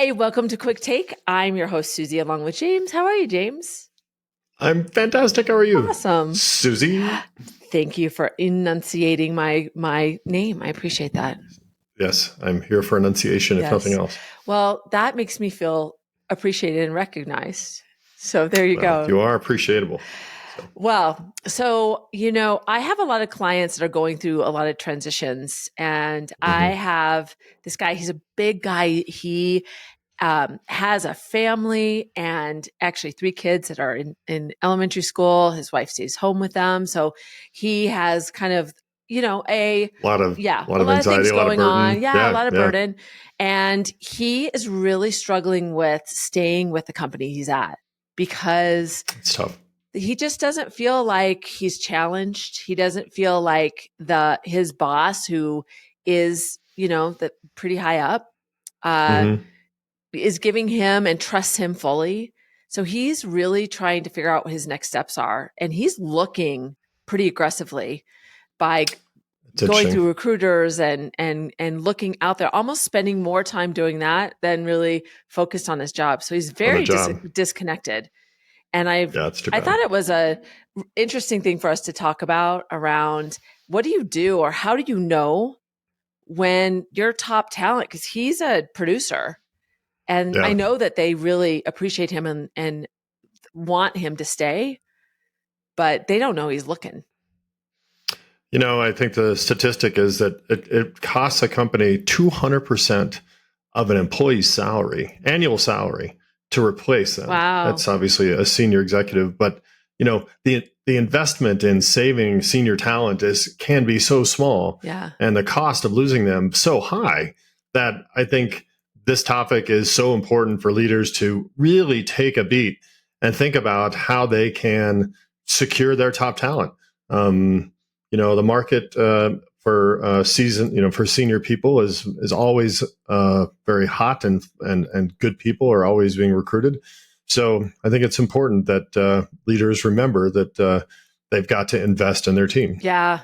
Hey, welcome to Quick Take. I'm your host, Susie, along with James. How are you, James? I'm fantastic. How are you? Awesome. Susie? Thank you for enunciating my name. I appreciate that. Yes, I'm here for enunciation, if nothing Yes. else. Well, that makes me feel appreciated and recognized. So there you Well, go. you are appreciable. Well, I have a lot of clients that are going through a lot of transitions, and I have this guy. He's a big guy. He has a family and actually 3 kids that are in elementary school. His wife stays home with them. So he has kind of, A lot of a lot of anxiety, things a lot of going on. burden. Yeah, a lot of burden. And he is really struggling with staying with the company he's at because It's tough. he just doesn't feel like he's challenged. He doesn't feel like his boss, who is, the pretty high up, is giving him and trusts him fully. So he's really trying to figure out what his next steps are. And he's looking pretty aggressively by going through recruiters and looking out there, almost spending more time doing that than really focused on his job. So he's very disconnected. And I thought it was a interesting thing for us to talk about around what do you do or how do you know when you're top talent? Because he's a producer. And I know that they really appreciate him and want him to stay, but they don't know he's looking. I think the statistic is that it costs a company 200% of an employee's salary, annual salary, to replace them. Wow. That's obviously a senior executive, but the investment in saving senior talent can be so small, and the cost of losing them so high that I think this topic is so important for leaders to really take a beat and think about how they can secure their top talent. The market for for senior people is always very hot, and good people are always being recruited. So I think it's important that leaders remember that they've got to invest in their team. Yeah.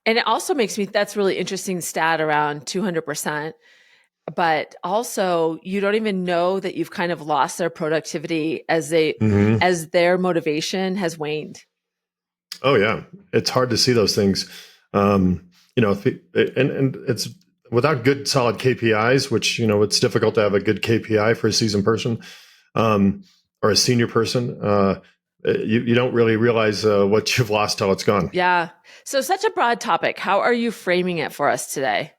And it also makes me, that's really interesting stat around 200%. But also you don't even know that you've kind of lost their productivity as as their motivation has waned. Oh yeah. It's hard to see those things. And it's without good solid KPIs, which, it's difficult to have a good KPI for a seasoned person, or a senior person. You don't really realize what you've lost till it's gone. Yeah. So such a broad topic. How are you framing it for us today?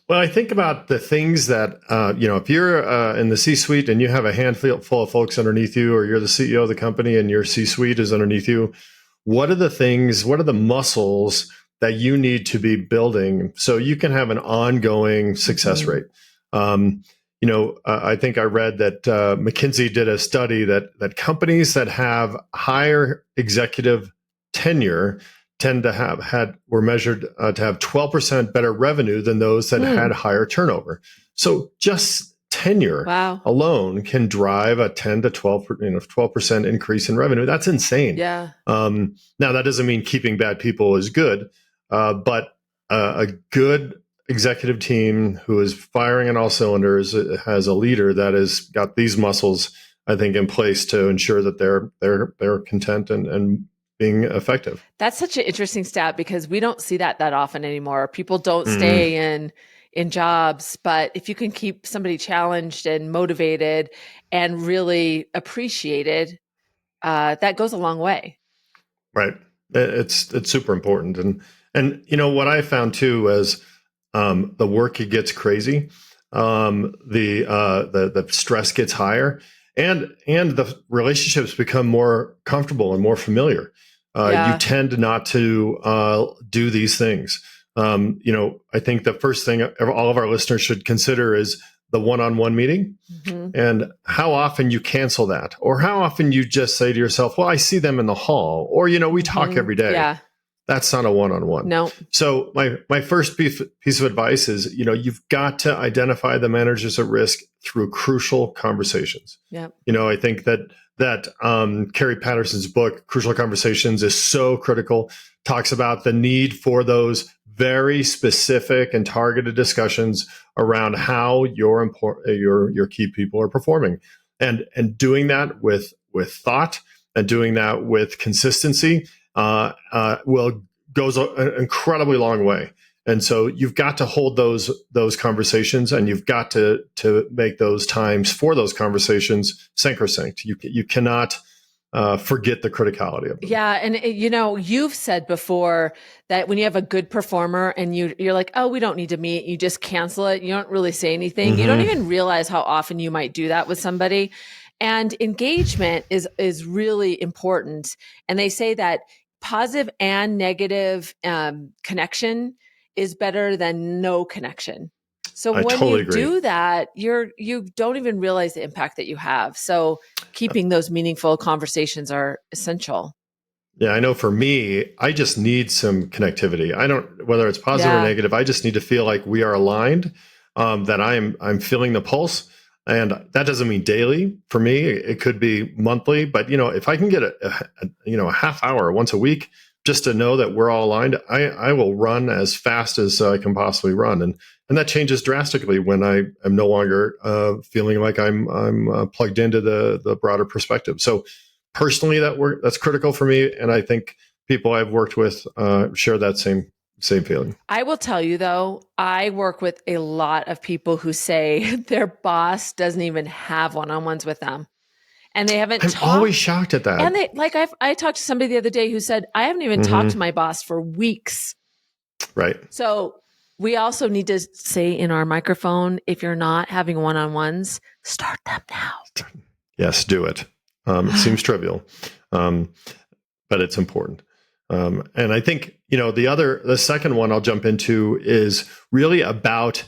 Well, I think about the things that, if you're in the C-suite and you have a handful of folks underneath you, or you're the CEO of the company and your C-suite is underneath you, what are the muscles that you need to be building so you can have an ongoing success rate? I think I read that McKinsey did a study that companies that have higher executive tenure tend to were measured to have 12% better revenue than those that had higher turnover. So just tenure alone can drive a 10 to 12% increase in revenue. That's insane. Yeah. Now that doesn't mean keeping bad people is good, but a good executive team who is firing on all cylinders has a leader that has got these muscles, I think, in place to ensure that they're content and being effective. That's such an interesting stat because we don't see that often anymore. People don't stay in jobs, but if you can keep somebody challenged and motivated and really appreciated, that goes a long way. Right. It's super important. And what I found too is the work gets crazy, the stress gets higher, and the relationships become more comfortable and more familiar. You tend not to do these things. I think the first thing all of our listeners should consider is the one-on-one meeting, and how often you cancel that, or how often you just say to yourself, well, I see them in the hall, or, we talk every day. Yeah. That's not a one-on-one. No. So my first piece of advice is, you've got to identify the managers at risk through crucial conversations. Yeah. I think that Carrie Patterson's book, Crucial Conversations, is so critical. Talks about the need for those very specific and targeted discussions around how your key people are performing, and doing that with thought and doing that with consistency goes an incredibly long way. And so you've got to hold those conversations, and you've got to make those times for those conversations sacrosanct. You cannot forget the criticality of them. Yeah. And you've said before that when you have a good performer and you're like, oh, we don't need to meet, you just cancel it. You don't really say anything. Mm-hmm. You don't even realize how often you might do that with somebody. And engagement is really important. And they say that positive and negative connection is better than no connection. So when you do that, you don't even realize the impact that you have. So keeping those meaningful conversations are essential. Yeah, I know for me, I just need some connectivity. I don't, whether it's positive or negative, I just need to feel like we are aligned, that I'm feeling the pulse. And that doesn't mean daily for me. It could be monthly, but if I can get a half hour once a week, just to know that we're all aligned, I will run as fast as I can possibly run. And that changes drastically when I am no longer feeling like I'm plugged into the broader perspective. So personally, that's critical for me. And I think people I've worked with share that same feeling. I will tell you though, I work with a lot of people who say their boss doesn't even have one-on-ones with them. And they haven't. I'm always shocked at that. And I talked to somebody the other day who said, I haven't even talked to my boss for weeks. Right. So we also need to say in our microphone, if you're not having one-on-ones, start them now. Yes, do it. It seems trivial, but it's important. And I think, the second one I'll jump into is really about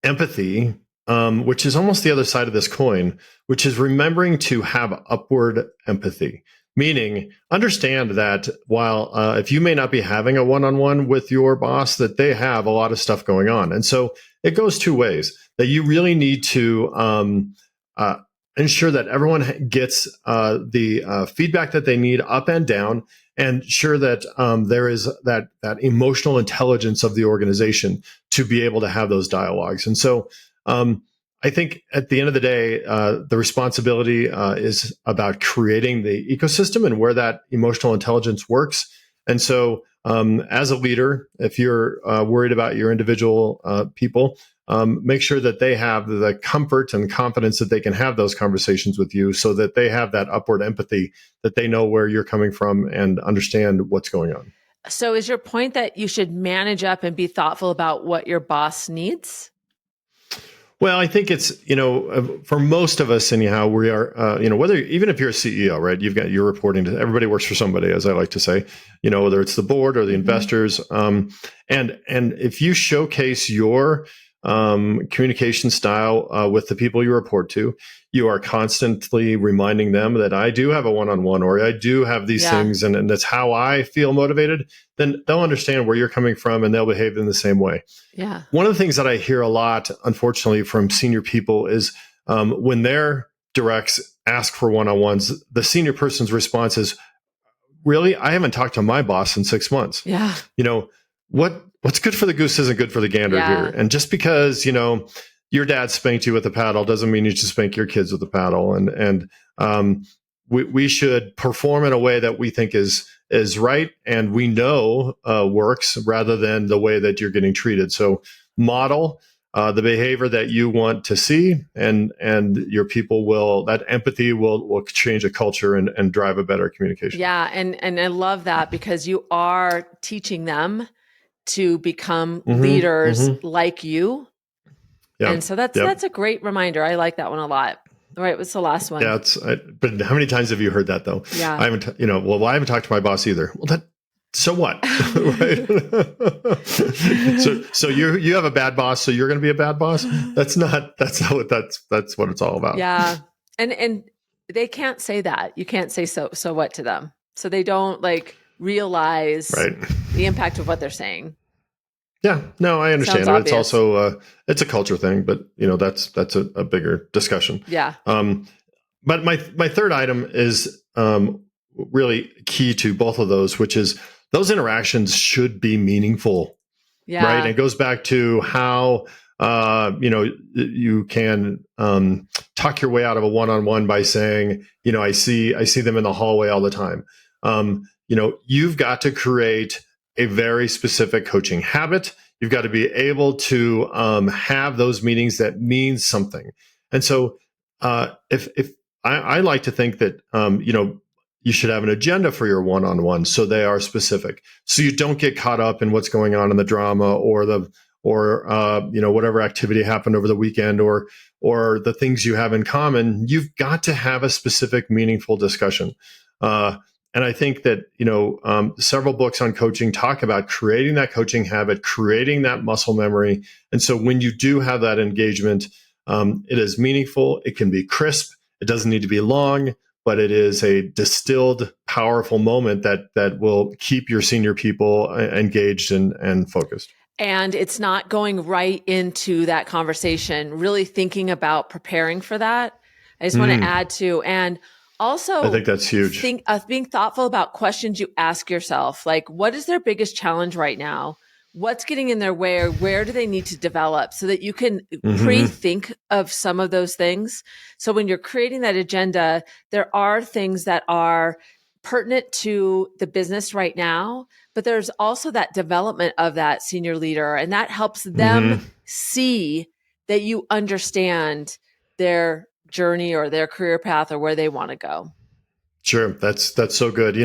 empathy, which is almost the other side of this coin, which is remembering to have upward empathy, meaning understand that while if you may not be having a one-on-one with your boss, that they have a lot of stuff going on. And so it goes two ways, that you really need to ensure that everyone gets the feedback that they need up and down, and sure that there is that emotional intelligence of the organization to be able to have those dialogues. And so I think at the end of the day, the responsibility is about creating the ecosystem and where that emotional intelligence works. And so as a leader, if you're worried about your individual people, make sure that they have the comfort and confidence that they can have those conversations with you, so that they have that upward empathy, that they know where you're coming from and understand what's going on. So is your point that you should manage up and be thoughtful about what your boss needs? Well, I think it's, for most of us anyhow, we are, even if you're a CEO, right, you're reporting to, everybody works for somebody, as I like to say, whether it's the board or the investors. And if you showcase your communication style with the people you report to, you are constantly reminding them that I do have a one-on-one, or I do have these things, and that's how I feel motivated, then they'll understand where you're coming from and they'll behave in the same way. Yeah. One of the things that I hear a lot, unfortunately, from senior people is when their directs ask for one-on-ones, the senior person's response is, really? I haven't talked to my boss in 6 months. Yeah. What's good for the goose isn't good for the gander here. And just because, your dad spanked you with a paddle doesn't mean you should spank your kids with a paddle. And we should perform in a way that we think is right and we know works, rather than the way that you're getting treated. So model the behavior that you want to see, and your people that empathy will change a culture and drive a better communication. Yeah. And I love that, because you are teaching them to become leaders like you. Yeah. And so that's a great reminder. I like that one a lot. All right, what's the last one? Yeah, but how many times have you heard that though? Yeah. I haven't, I haven't talked to my boss either. Well, so what? Right? so you have a bad boss, so you're going to be a bad boss? That's not what it's all about. Yeah. And they can't say that. You can't say so what to them. So they don't realize the impact of what they're saying. Yeah, no, I understand. It's also it's a culture thing, but that's a bigger discussion. Yeah. But my third item is really key to both of those, which is those interactions should be meaningful. Yeah. Right. And it goes back to how, you can talk your way out of a one-on-one by saying, I see them in the hallway all the time. You've got to create a very specific coaching habit. You've got to be able to have those meetings that mean something. And so if I like to think that, you should have an agenda for your one-on-one so they are specific. So you don't get caught up in what's going on in the drama or whatever activity happened over the weekend or the things you have in common. You've got to have a specific, meaningful discussion. And I think that, several books on coaching talk about creating that coaching habit, creating that muscle memory. And so when you do have that engagement, it is meaningful. It can be crisp. It doesn't need to be long, but it is a distilled, powerful moment that will keep your senior people engaged and focused. And it's not going right into that conversation, really thinking about preparing for that. I just want to add to, and also I think that's huge. Being thoughtful about questions you ask yourself, like what is their biggest challenge right now? What's getting in their way, or where do they need to develop, so that you can pre-think of some of those things. So when you're creating that agenda, there are things that are pertinent to the business right now, but there's also that development of that senior leader, and that helps them see that you understand their journey or their career path or where they want to go. Sure. That's so good.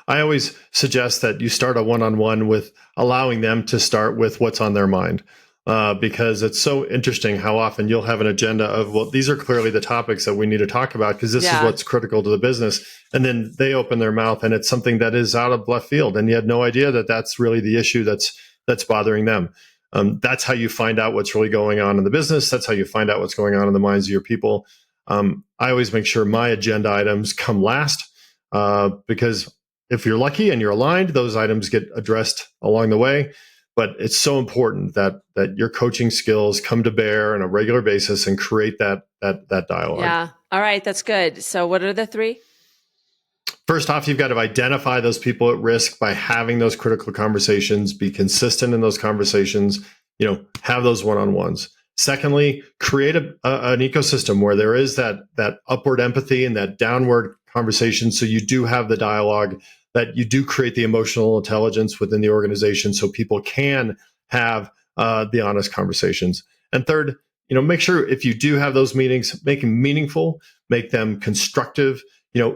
I always suggest that you start a one-on-one with allowing them to start with what's on their mind, because it's so interesting how often you'll have an agenda of, well, these are clearly the topics that we need to talk about because this is what's critical to the business. And then they open their mouth and it's something that is out of left field. And you had no idea that that's really the issue that's bothering them. That's how you find out what's really going on in the business. That's how you find out what's going on in the minds of your people. I always make sure my agenda items come last. Because if you're lucky and you're aligned, those items get addressed along the way. But it's so important that your coaching skills come to bear on a regular basis and create that dialogue. Yeah. All right. That's good. So what are the three? First off, you've got to identify those people at risk by having those critical conversations, be consistent in those conversations, have those one-on-ones. Secondly, create an ecosystem where there is that upward empathy and that downward conversation. So you do have the dialogue, that you do create the emotional intelligence within the organization so people can have the honest conversations. And third, make sure if you do have those meetings, make them meaningful, make them constructive,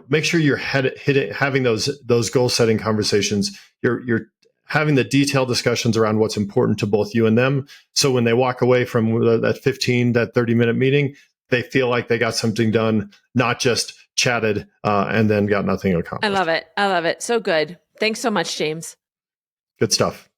make sure you're having those goal setting conversations. You're having the detailed discussions around what's important to both you and them. So when they walk away from that 30-minute meeting, they feel like they got something done, not just chatted and then got nothing accomplished. I love it. So good. Thanks so much, James. Good stuff.